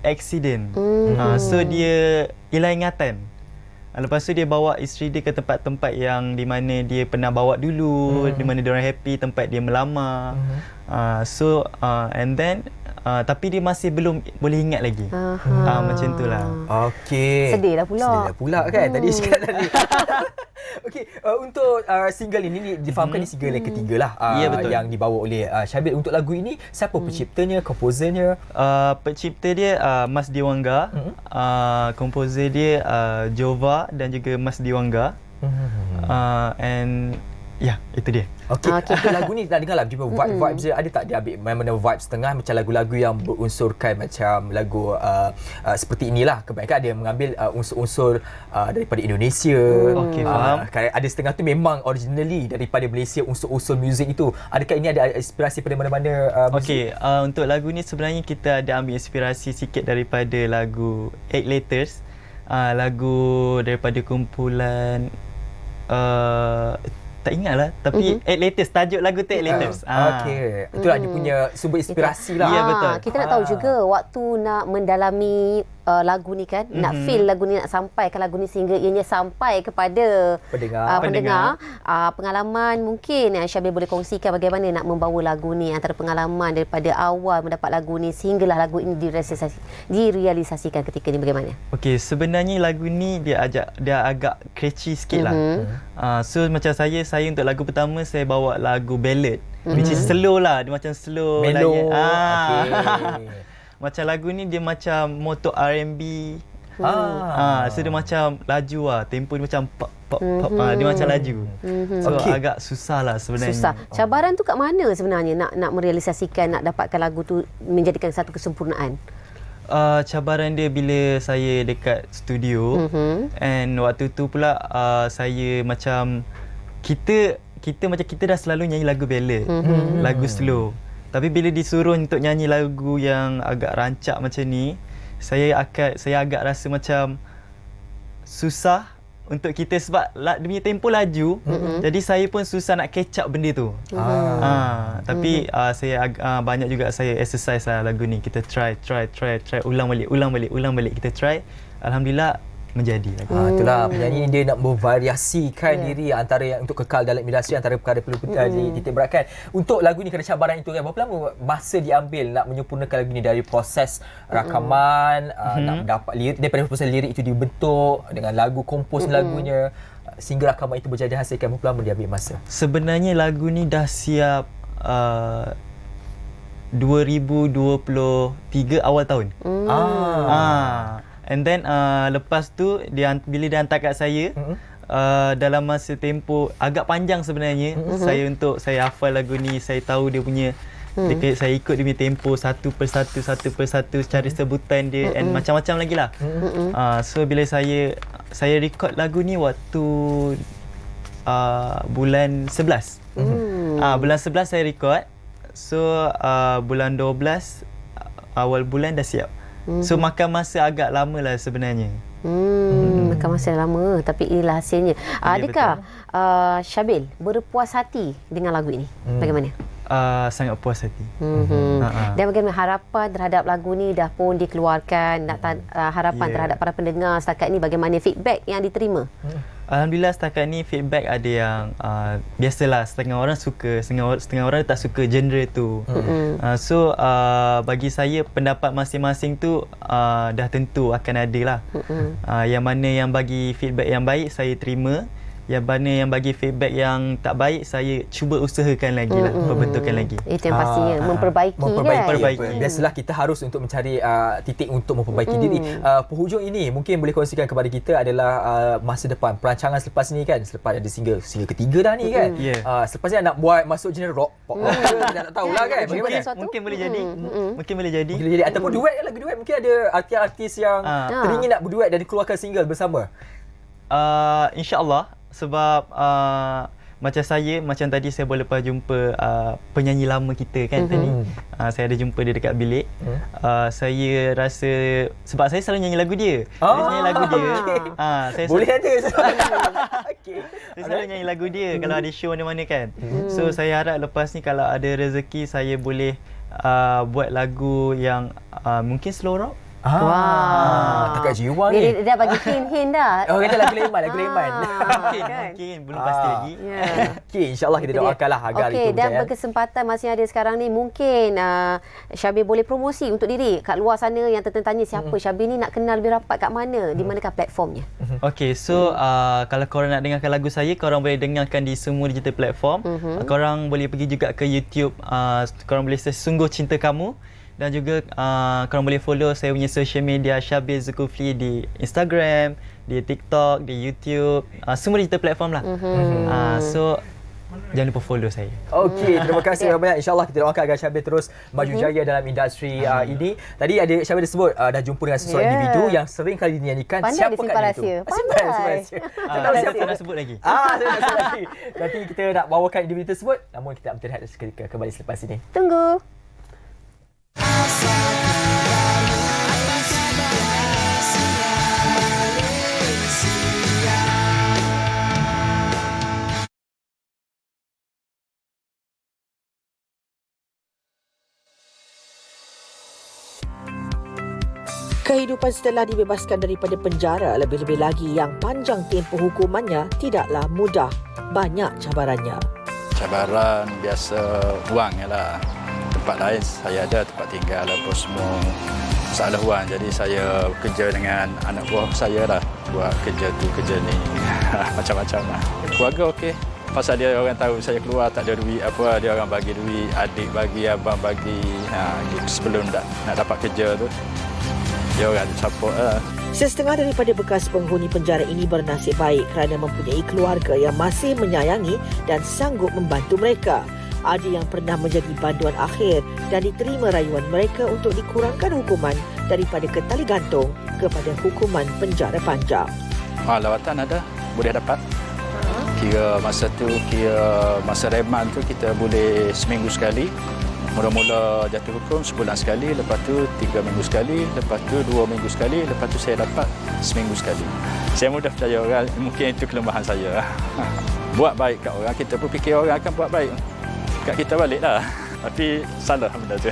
accident. So dia hilang ingatan. Lepas tu dia bawa isteri dia ke tempat-tempat yang di mana dia pernah bawa dulu, di mana dia orang happy, tempat dia melamar. And then tapi dia masih belum boleh ingat lagi. Macam itulah. Okey. Sedih lah pula kan tadi cakap tadi. Okey, untuk single ini difahamkan ni single yang ketiga lah Ya, betul. yang dibawa oleh Syabil. Untuk lagu ini siapa penciptanya, komposernya? Pencipta dia Mas Diwangga, komposer dia Jova dan juga Mas Diwangga. And ya, itu dia. Okey, untuk lagu ni nak dengar lah vibes dia, ada tak dia ambil mana vibes tengah macam lagu-lagu yang berunsurkan macam lagu seperti inilah. Kebanyakan ada yang mengambil unsur-unsur daripada Indonesia. Okey, faham. Ada setengah tu memang originally daripada Malaysia, unsur-unsur muzik itu. Adakah ini ada inspirasi pada mana-mana muzik? Okey, untuk lagu ni sebenarnya kita ada ambil inspirasi sikit daripada lagu 8 Letters. Lagu daripada kumpulan tak ingat lah, tapi 8 Letters, tajuk lagu tu 8 Letters. Okey, itulah dia punya sumber inspirasi lah. Ya, betul. Kita nak tahu juga waktu nak mendalami lagu ni kan, nak feel lagu ni, nak sampaikan lagu ni sehingga ianya sampai kepada pendengar. Pengalaman mungkin Syabil boleh kongsikan bagaimana nak membawa lagu ni, antara pengalaman daripada awal mendapat lagu ni sehinggalah lagu ini direalisasikan ketika ni, bagaimana? Okey, sebenarnya lagu ni dia agak catchy sikit lah. So macam saya untuk lagu pertama saya bawa lagu ballad, which is slow lah, dia macam slow, mellow. Macam lagu ni dia macam motor R&B. So dia macam laju lah, tempo dia macam pop, dia macam laju. So agak susah lah sebenarnya. Susah. Cabaran tu kat mana sebenarnya nak merealisasikan, nak dapatkan lagu tu menjadikan satu kesempurnaan? Cabaran dia bila saya dekat studio, and waktu tu pula saya macam kita macam kita dah selalu nyanyi lagu ballad, lagu slow. Tapi bila disuruh untuk nyanyi lagu yang agak rancak macam ni, saya agak rasa macam susah untuk kita sebab dia punya tempo laju. Jadi saya pun susah nak catch up benda tu. Tapi saya banyak juga saya exercise lah lagu ni. Kita try ulang balik kita try. Alhamdulillah menjadi lagu. Itulah penyanyi dia nak memvariasikan diri antara yang untuk kekal dalam industri, antara perkara perlu dititik beratkan. Untuk lagu ni kena cabaran itu kan, berapa lama masa diambil nak menyempurnakan lagu ni dari proses rakaman, nak mendapat lirik, daripada proses lirik itu dibentuk dengan lagu, kompos lagunya sehingga rakaman itu berjadi hasilkan, berapa lama dia ambil masa? Sebenarnya lagu ni dah siap 2023 awal tahun. And then lepas tu bila dia hantar kat saya, dalam masa tempoh agak panjang sebenarnya, saya hafal lagu ni, saya tahu dia punya saya ikut dia punya tempo satu persatu cari sebutan dia, and macam-macam lagi lah. So bila saya record lagu ni waktu bulan 11. Bulan 11 saya record. So bulan 12 awal bulan dah siap. So makan masa agak lama lah sebenarnya. Makan masa lama, tapi inilah hasilnya. Adakah Syabil berpuas hati dengan lagu ini? Bagaimana? Sangat puas hati. Dan bagaimana harapan terhadap lagu ni dah pun dikeluarkan, harapan terhadap para pendengar setakat ni, bagaimana feedback yang diterima? Alhamdulillah setakat ni feedback ada yang biasalah, setengah orang suka, setengah orang tak suka genre tu. So bagi saya pendapat masing-masing tu dah tentu akan ada lah. Yang mana yang bagi feedback yang baik saya terima, yang mana yang bagi feedback yang tak baik saya cuba usahakan lagi lah, perbetulkan lagi. Itu yang pastinya memperbaiki kan. Biasalah kita harus untuk mencari titik untuk memperbaiki diri. Penghujung ini mungkin boleh kongsikan kepada kita adalah masa depan, perancangan selepas ni kan, selepas ada single ketiga dah ni kan. Selepas ni nak buat masuk genre rock pop, kita tak tahulah kan bagaimana. Mungkin boleh jadi. Mungkin boleh jadi ataupun duet, lagu duet. Mungkin ada artis-artis yang teringin nak berduet dan keluarkan single bersama. InsyaAllah sebab macam tadi saya boleh lepas jumpa penyanyi lama kita kan tadi. Saya ada jumpa dia dekat bilik. Saya rasa sebab saya selalu nyanyi lagu dia. Saya nyanyi lagu dia. Saya Boleh ada. Okey. Saya selalu nyanyi lagu dia kalau ada show mana-mana kan. So saya harap lepas ni kalau ada rezeki saya boleh buat lagu yang mungkin slow rock. Dekat jiwa ni. Dia dah bagi hint dah. Oh, kata lagu Leman. Mungkin belum pasti lagi. Okey, insya-Allah kita doakanlah agar itu Okey, dan berjaya. berkesempatan masih ada sekarang ni, mungkin Syabir boleh promosi untuk diri kat luar sana yang tertanya siapa Syabir ni, nak kenal lebih rapat kat mana, di manakah platformnya? Okay, so kalau korang nak dengarkan lagu saya, korang boleh dengarkan di semua digital platform. Korang boleh pergi juga ke YouTube, korang boleh search Sungguh Cinta Kamu. Dan juga korang boleh follow saya punya social media Syabir Zulkifli di Instagram, di TikTok, di YouTube, semua digital platform lah. So jangan lupa follow saya. Okey, terima kasih banyak. InsyaAllah kita doakan agar Syabir terus maju jaya dalam industri ini. Tadi ada Syabir disebut dah jumpa dengan seseorang individu yang sering kali dinyanyikan. Pandai Siapakah dia simpan dia rahsia. itu? Simpan rahsia. Saya nak sebut lagi. Saya nak sebut lagi. Nanti kita nak bawakan individu tersebut, namun kita nak berhenti seketika kembali selepas ini. Tunggu. Kehidupan setelah dibebaskan daripada penjara, lebih-lebih lagi yang panjang tempoh hukumannya, tidaklah mudah. Banyak cabarannya. Cabaran biasa wang lah. Tempat lain saya ada tempat tinggal apa semua masalah wang. Jadi saya bekerja dengan anak buah saya lah. Buat kerja tu kerja ni macam-macam lah. Keluarga okey. Pasal dia orang tahu saya keluar tak ada duit apa, dia orang bagi duit, adik bagi, abang bagi. Sebelum nak dapat kerja tu dia orang support lah. Setengah daripada bekas penghuni penjara ini bernasib baik kerana mempunyai keluarga yang masih menyayangi dan sanggup membantu mereka. Ada yang pernah menjadi banduan akhir dan diterima rayuan mereka untuk dikurangkan hukuman daripada ketali gantung kepada hukuman penjara panjang. Lawatan ada, boleh dapat. Kira masa reman tu kita boleh seminggu sekali. Mula-mula jatuh hukum sebulan sekali, lepas tu 3 minggu sekali, lepas tu 2 minggu sekali, lepas tu saya dapat seminggu sekali. Saya mudah percaya orang, mungkin itu kelemahan saya. Buat baik kat orang, kita pun fikir orang akan buat baik kat kita balik lah. Tapi salah benda tu.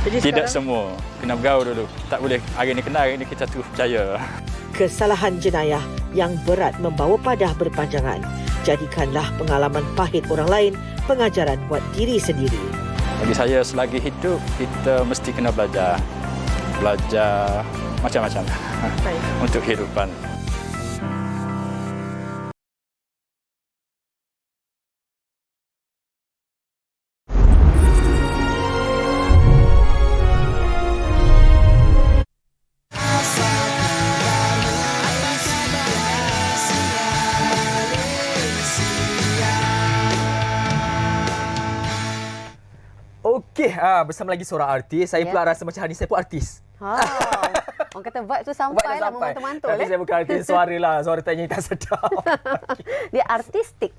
Jadi tidak semua. Kena bergaul dulu. Tak boleh hari ni kenal, hari ni kita terus percaya. Kesalahan jenayah yang berat membawa padah berpanjangan. Jadikanlah pengalaman pahit orang lain pengajaran buat diri sendiri. Bagi saya selagi hidup, kita mesti kena belajar. Belajar macam-macam untuk kehidupan. Okey, bersama lagi seorang artis. Saya pula rasa macam hari ni saya pun artis. Orang kata vibe tu sampai lah, memantul-mantul. Tapi saya bukan artis suara lah. Suara tanya tak sedap. Dia artistik.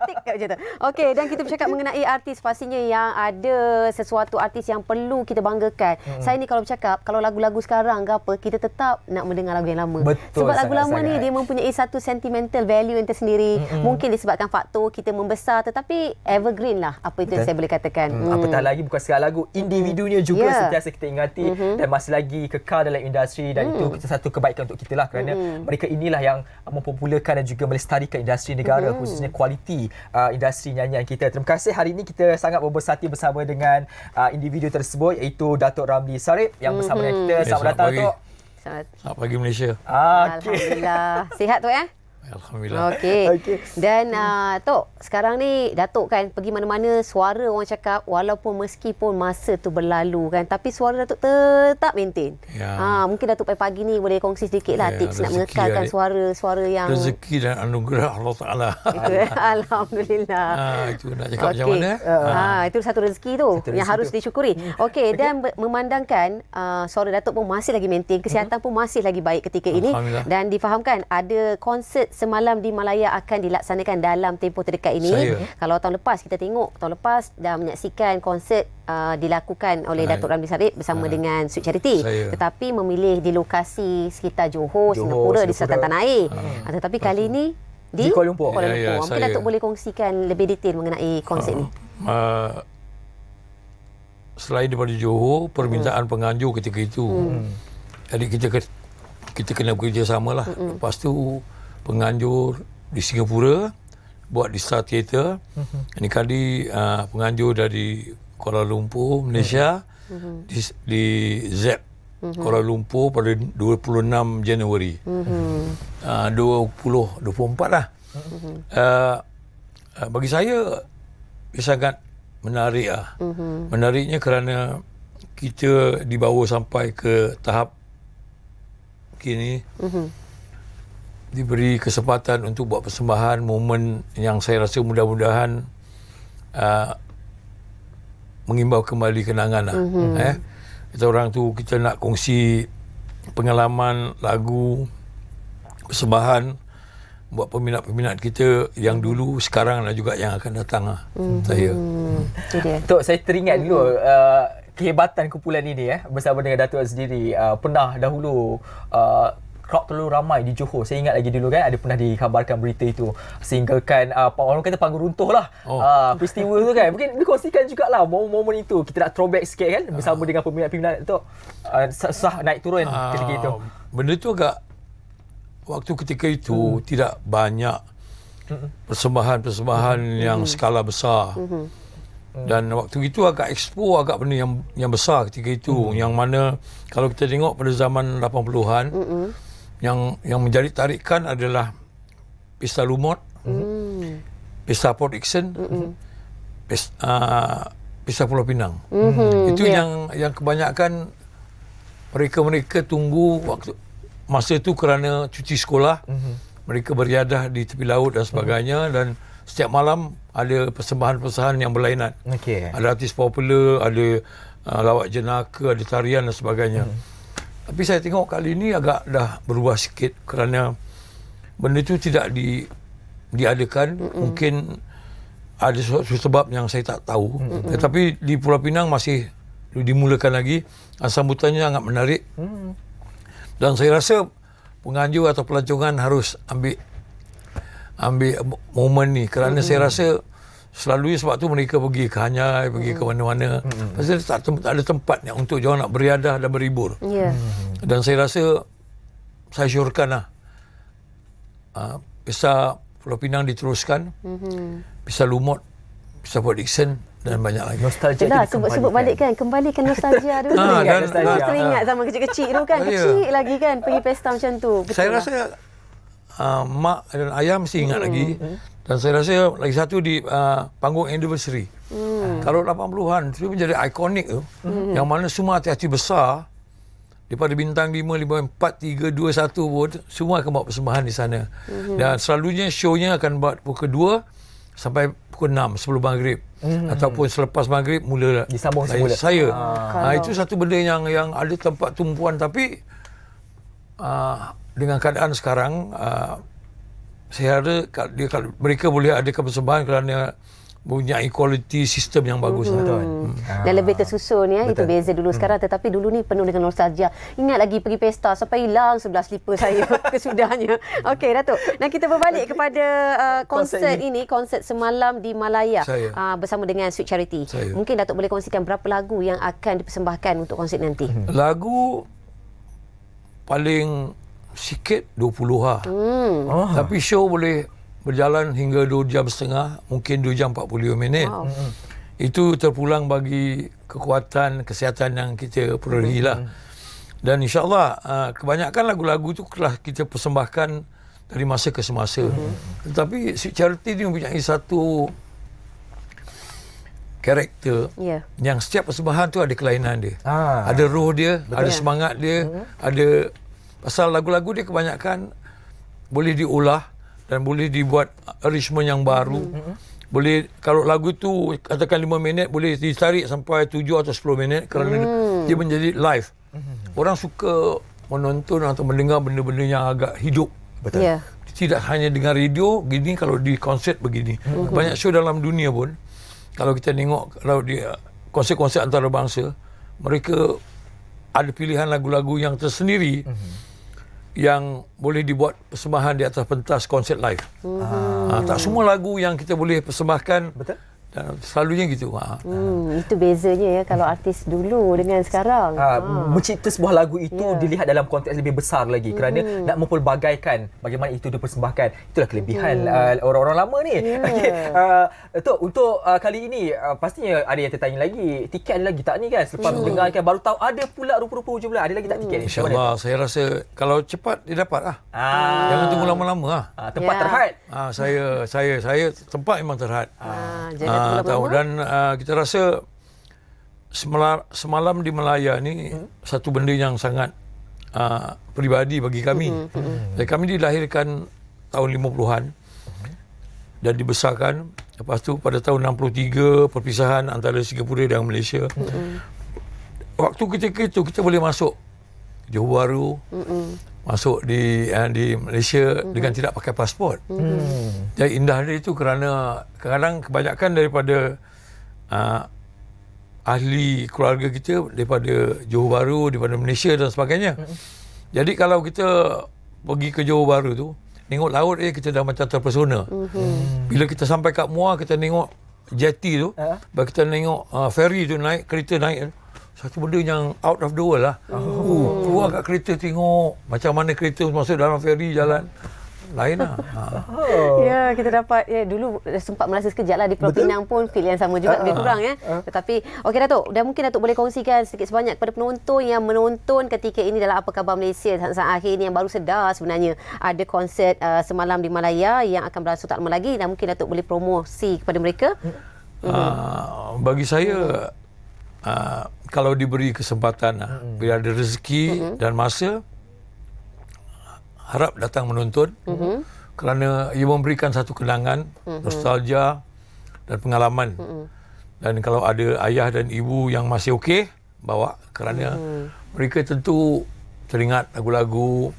Tik kat macam tu. Okey, dan kita bercakap mengenai artis, pastinya yang ada sesuatu artis yang perlu kita banggakan. Saya ni kalau bercakap, kalau lagu-lagu sekarang ke apa, kita tetap nak mendengar lagu yang lama. Betul, sebab lagu lama sangat-sangat. ni dia mempunyai satu sentimental value yang tersendiri. Mungkin disebabkan faktor kita membesar, tetapi evergreen lah. Apa itu yang saya boleh katakan. Apatah lagi bukan sekadar lagu, individunya juga sentiasa kita ingati dan masih lagi kekal dalam industri, dan itu satu kebaikan untuk kita lah, kerana mereka inilah yang mempopularkan dan juga melestarikan industri negara, khususnya kualiti industri nyanyian kita. Terima kasih, hari ini kita sangat berbesar hati bersama dengan individu tersebut, iaitu Datuk Ramli Sarip yang bersama dengan kita. Selamat datang, Datuk. Selamat pagi Malaysia. Alhamdulillah. Sihat tu ya? Alhamdulillah. Okey. Dan Tok, sekarang ni Datuk kan pergi mana-mana, suara orang cakap walaupun meskipun masa tu berlalu kan, tapi suara Datuk tetap maintain. Ya. Mungkin Datuk pagi ni boleh kongsi sedikit lah tips nak rezeki mengekalkan suara yang rezeki dan anugerah Allah Ta'ala. Alhamdulillah. Itu nak cakap macam mana? Itu satu rezeki tu yang harus disyukuri. Okey, dan memandangkan suara Datuk pun masih lagi maintain, kesihatan pun masih lagi baik ketika ini, dan difahamkan ada konsert Semalam di Malaya akan dilaksanakan dalam tempoh terdekat ini. Kalau tahun lepas kita tengok, tahun lepas dah menyaksikan konsert dilakukan oleh Datuk Ramli Sarip bersama dengan Sweet Charity. Tetapi memilih di lokasi sekitar Johor, Singapura, di selatan tanah air. Tetapi kali ini di Kuala Lumpur. Mungkin Datuk boleh kongsikan lebih detail mengenai konsert ini. Selain daripada Johor, permintaan penganjur ketika itu. Jadi kita kena bekerjasama lah. Lepas tu penganjur di Singapura buat di Star Theatre. Ini kali penganjur dari Kuala Lumpur, Malaysia, di ZEP Kuala Lumpur pada 26 Januari 2024 lah. Bagi saya sangat menarik lah. Menariknya kerana kita dibawa sampai ke tahap kini, diberi kesempatan untuk buat persembahan momen yang saya rasa mudah-mudahan mengimbau kembali kenangan lah. Kita orang tu, kita nak kongsi pengalaman lagu persembahan buat peminat-peminat kita yang dulu, sekarang dan juga yang akan datang lah. Tok, saya teringat dulu kehebatan kumpulan ini bersama dengan Datuk sendiri. Pernah dahulu crowd terlalu ramai di Johor. Saya ingat lagi dulu kan, ada pernah dikabarkan berita itu sehinggakan orang kata panggung runtuh lah. Peristiwa tu kan. Mungkin dikongsikan jugalah momen-momen itu. Kita nak throwback sikit kan bersama dengan peminat-peminat tu. Susah naik turun ketika itu. Benda tu agak, waktu ketika itu tidak banyak persembahan-persembahan yang skala besar. Dan waktu itu agak expo agak benda yang besar ketika itu. Yang mana kalau kita tengok pada zaman 80-an, yang menjadi tarikan adalah Pesta Lumot, Pesta Port Dickson, Pesta Pulau Pinang. Itu yang kebanyakan mereka tunggu waktu masa itu kerana cuti sekolah. Mereka beriadah di tepi laut dan sebagainya, dan setiap malam ada persembahan-persembahan yang berlainan. Ada artis popular, ada lawak jenaka, ada tarian dan sebagainya. Tapi saya tengok kali ini agak dah berubah sikit kerana benda itu tidak diadakan. Mungkin ada suatu sebab yang saya tak tahu. Tetapi di Pulau Pinang masih dimulakan lagi. Sambutannya sangat menarik. Dan saya rasa penganjur atau pelancongan harus ambil momen ni, kerana saya rasa selalunya sebab tu mereka pergi ke Hanyai, pergi ke mana-mana. Pasal tak ada tempat untuk diorang nak beriadah dan berhibur. Dan saya rasa, saya syorkanlah Pesta Pulau Pinang diteruskan, Pesta Lumot, Pesta Port Dickson dan banyak lagi. Nostalgia sebut balik kan, kembalikan nostalgia dulu. Teringat zaman kecil-kecil tu kan, kecil lagi kan pergi pesta macam tu. Betul saya rasa mak dan ayah mesti ingat lagi. Dan saya rasa lagi satu di panggung anniversary. Kalau 80-an itu menjadi ikonik tu, yang mana semua hati-hati besar daripada bintang 5, 5, 4, 3, 2, 1 pun semua akan buat persembahan di sana. Dan selalunya show-nya akan buat pukul 2 sampai pukul 6 sebelum maghrib. Ataupun selepas maghrib mula disambung semula. Saya. Itu satu benda yang ada tempat tumpuan, tapi dengan keadaan sekarang saya rasa mereka boleh adakan persembahan kerana punya quality sistem yang bagus. Dan lebih tersusun itu beza dulu sekarang. Tetapi dulu ni penuh dengan nostalgia. Ingat lagi pergi pesta sampai hilang 11 slipper saya kesudahnya. Okey Datuk, dan kita berbalik kepada konsert ini, konsert semalam di Malaya bersama dengan Sweet Charity. Mungkin Datuk boleh kongsikan berapa lagu yang akan dipersembahkan untuk konsert nanti? Lagu paling sikit 20 lah. Tapi show boleh berjalan hingga 2 jam setengah, mungkin 2 jam 45 minit. Itu terpulang bagi kekuatan kesihatan yang kita perolehi lah. Dan insyaAllah kebanyakan lagu-lagu tu telah kita persembahkan dari masa ke semasa. Tetapi Sweet Charity ni mempunyai satu karakter yang setiap persembahan tu ada kelainan dia. Ada roh dia, ada semangat dia, ada pasal lagu-lagu dia kebanyakan boleh diolah dan boleh dibuat arrangement yang baru. Boleh, kalau lagu tu katakan 5 minit, boleh ditarik sampai 7 atau 10 minit kerana dia menjadi live. Orang suka menonton atau mendengar benda-benda yang agak hidup Betul. Ya. Tidak hanya dengan radio gini, kalau di konsert begini. Banyak show dalam dunia pun, kalau kita tengok, kalau di konsert-konsert antarabangsa, mereka ada pilihan lagu-lagu yang tersendiri yang boleh dibuat persembahan di atas pentas konsert live. Tak semua lagu yang kita boleh persembahkan. Betul. Dan selalunya gitu. Itu bezanya ya kalau artis dulu dengan sekarang. Mencipta sebuah lagu itu dilihat dalam konteks lebih besar lagi kerana nak mempelbagaikan bagaimana itu dipersembahkan. Itulah kelebihan orang-orang lama ni. Okey, Datuk, untuk kali ini pastinya ada yang tertanya lagi, tiket ada lagi tak ni kan? Selepas mendengarkan baru tahu ada pula rupa-rupa hujung bulan. Ada lagi tak tiket ni? InsyaAllah, saya rasa kalau cepat dia dapat lah. Jangan tunggu lama-lama lah. Tempat terhad. Saya tempat memang terhad. Tahu. Dan kita rasa semalam di Melaya ni satu benda yang sangat peribadi bagi kami. Jadi kami dilahirkan tahun 50-an dan dibesarkan. Lepas tu pada tahun 63 perpisahan antara Singapura dan Malaysia. Waktu ketika itu kita boleh masuk Johor Bahru, masuk di Malaysia dengan tidak pakai pasport. Jadi indah dia itu kerana kadang kebanyakan daripada ahli keluarga kita daripada Johor Bahru, daripada Malaysia dan sebagainya. Jadi kalau kita pergi ke Johor Bahru tu, tengok laut kita dah macam terpesona. Bila kita sampai kat Muar, kita tengok jetty tu, baru kita tengok ferry tu naik, kereta naik. Satu benda yang out of the world lah. Keluar kat kereta tengok macam mana kereta masuk dalam ferry jalan. Lain lah. Ya, kita dapat dulu sempat merasa sekejap lah di Pulau Pinang pun feel yang sama juga lebih kurang ya. Tetapi okey Datuk, dan mungkin Datuk boleh kongsikan sedikit sebanyak kepada penonton yang menonton ketika ini dalam Apa Khabar Malaysia saat akhir ini yang baru sedar sebenarnya ada konsert semalam di Malaya yang akan berlangsung tak lama lagi, dan mungkin Datuk boleh promosi kepada mereka. Bagi saya kalau diberi kesempatan, bila ada rezeki dan masa, harap datang menonton kerana ia memberikan satu kenangan, nostalgia dan pengalaman. Dan kalau ada ayah dan ibu yang masih okey, bawa kerana mereka tentu teringat lagu-lagu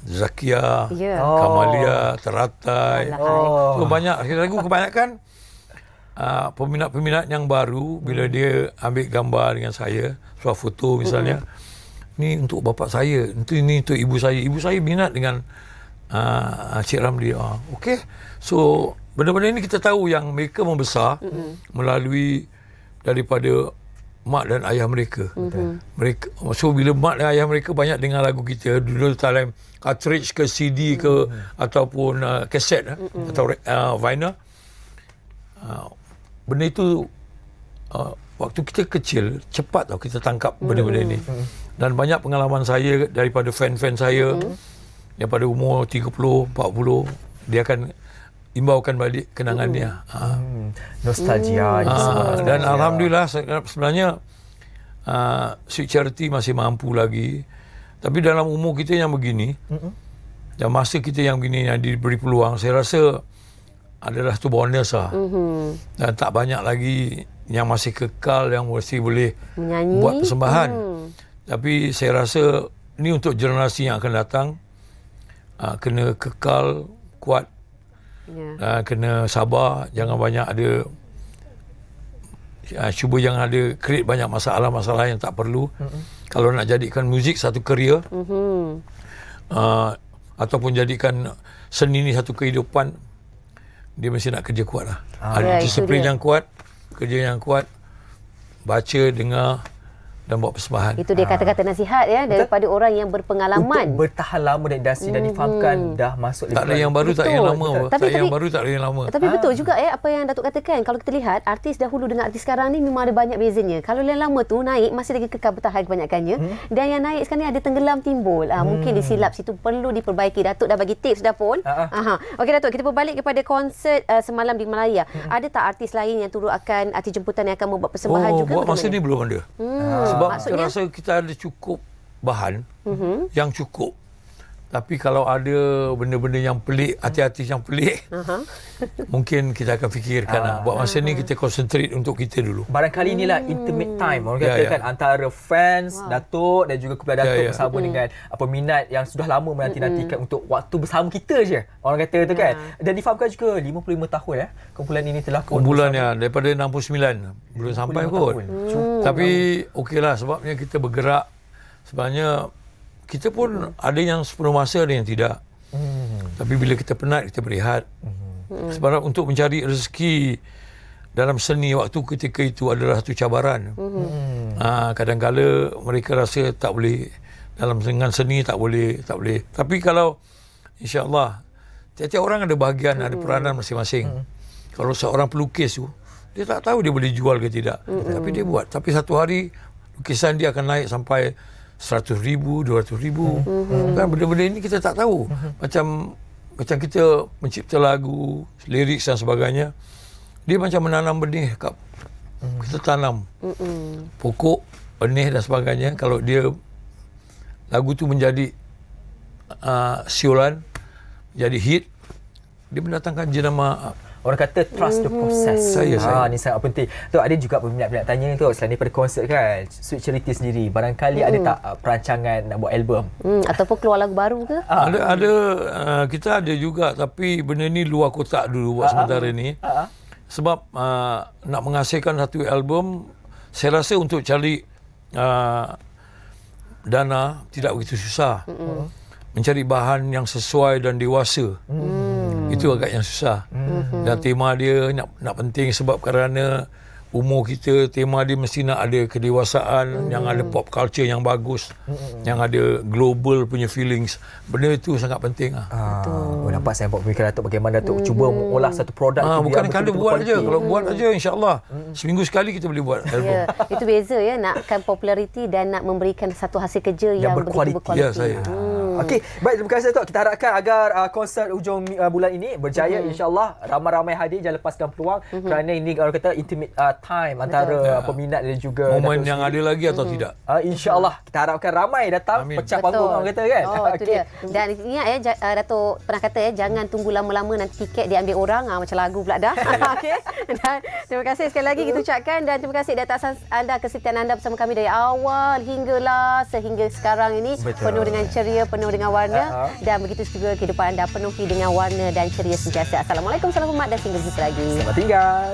Zakia, Kamalia, Teratai. So banyak lagu kebanyakan peminat-peminat yang baru bila dia ambil gambar dengan saya, suap foto misalnya. Ni untuk bapa saya, ini untuk ibu saya. Ibu saya minat dengan Cik Ramli. Okey. So, benda-benda ini kita tahu yang mereka membesar melalui daripada mak dan ayah mereka. Mereka, so bila mak dan ayah mereka banyak dengar lagu kita dulu dalam cartridge ke CD ke ataupun kaset atau vinyl. Benda itu waktu kita kecil cepat tau kita tangkap benda-benda ini. Dan banyak pengalaman saya daripada fan-fan saya daripada umur 30, 40, dia akan imbaukan balik kenangannya. Nostalgia. Dan Alhamdulillah sebenarnya Sweet Charity masih mampu lagi. Tapi dalam umur kita yang begini, dan masa kita yang begini yang diberi peluang, saya rasa adalah tu bonus lah. Dan tak banyak lagi yang masih kekal, yang mesti boleh menyanyi, buat persembahan. Tapi saya rasa ni untuk generasi yang akan datang, kena kekal, kuat, kena sabar, jangan banyak ada cuba jangan ada create banyak masalah-masalah yang tak perlu. Kalau nak jadikan muzik satu kerja, ataupun jadikan seni ni satu kehidupan, dia mesti nak kerja kuat lah. Ada disiplin yang kuat, kerja yang kuat, baca, dengar dan buat persembahan. Itu dia kata-kata nasihat ya daripada orang yang berpengalaman. Untuk bertahan lama dan industri dan difahamkan dah masuk tak ada yang baru, tak ada yang lama. Tak ada yang baru, tak ada yang lama. Tapi betul juga apa yang Datuk katakan. Kalau kita lihat artis dahulu dengan artis sekarang ni memang ada banyak bezanya. Kalau yang lama tu naik masih lagi kekal bertahan kebanyakannya, dan yang naik sekarang ni ada tenggelam timbul. Mungkin disilap situ perlu diperbaiki. Datuk dah bagi tips dah pun. Okey Datuk, kita berbalik kepada konsert semalam di Melaya. Ada tak artis lain yang turut akan artis jemputan yang akan membuat persembahan juga? Buat masa ni belum ada. Sebab saya rasa kita ada cukup bahan yang cukup Tapi kalau ada benda-benda yang pelik, hati-hati yang pelik, mungkin kita akan fikirkan lah. Buat masa ni kita concentrate untuk kita dulu. Barangkali inilah intimate time orang kata kan, antara fans Datuk dan juga kepada Datuk bersama dengan peminat yang sudah lama menanti-nantikan untuk waktu bersama kita je. Orang kata tu kan. Dan difahamkan juga 55 tahun kumpulan ini telah kumpulan daripada 69 belum sampai kot. Tapi okeylah, sebabnya kita bergerak. Sebenarnya kita pun ada yang sepenuh masa, ada yang tidak. Tapi bila kita penat, kita berehat. Sebab untuk mencari rezeki dalam seni waktu ketika itu adalah satu cabaran. Kadang-kala mereka rasa tak boleh, dalam dengan seni tak boleh. Tapi kalau insya-Allah, tiap-tiap orang ada bahagian, ada peranan masing-masing. Kalau seorang pelukis tu, dia tak tahu dia boleh jual ke tidak. Tapi dia buat. Tapi satu hari, lukisan dia akan naik sampai 100,000, 200,000. Kan benda-benda ini kita tak tahu. Macam kita mencipta lagu, lirik dan sebagainya. Dia macam menanam benih. Kita tanam pokok, benih dan sebagainya. Kalau dia lagu tu menjadi siulan, jadi hit, dia mendatangkan jenama. Orang kata trust the process. Ini sangat penting. Tu ada juga peminat-peminat tanya tu, selain daripada konsert kan, Sweet Charity sendiri, barangkali ada tak perancangan nak buat album? Ataupun keluar lagu baru ke? Ada, kita ada juga, tapi benda ni luar kotak dulu buat sementara ni. Sebab nak menghasilkan satu album, saya rasa untuk cari dana tidak begitu susah. Mencari bahan yang sesuai dan dewasa. Itu agak yang susah. Dan tema dia nak penting sebab kerana umur kita, tema dia mesti nak ada kedewasaan, yang ada pop culture yang bagus, yang ada global punya feelings. Benda itu sangat penting lah. Nampak saya buat pemikiran Datuk bagaimana Datuk cuba mengolah satu produk. Bukan kala buat aja. Kalau buat aja, insya-Allah seminggu sekali kita boleh buat album. Itu beza nakkan populariti dan nak memberikan satu hasil kerja yang begitu berkualiti. Ya, saya. Okey, baik, terima kasih Datuk. Kita harapkan agar konsert hujung bulan ini berjaya, insya-Allah. Ramai-ramai hadir, jangan lepaskan peluang kerana ini orang kata intimate time antara peminat dan juga momen yang ada lagi atau tidak. InsyaAllah kita harapkan ramai datang. Amin. Pecah panggung orang kata kan. Itu dia. Dan ingat Datuk pernah kata jangan tunggu lama-lama, nanti tiket diambil orang, macam lagu pula dah. Okey. Dan terima kasih sekali lagi kita ucapkan, dan terima kasih atas anda, kesetiaan anda bersama kami dari awal sehingga sekarang ini. Penuh dengan ceria, penuh dengan warna, dan begitu juga kehidupan anda penuhi dengan warna dan ceria sentiasa. Assalamualaikum, salam hormat dan sehingga jumpa lagi. Selamat tinggal.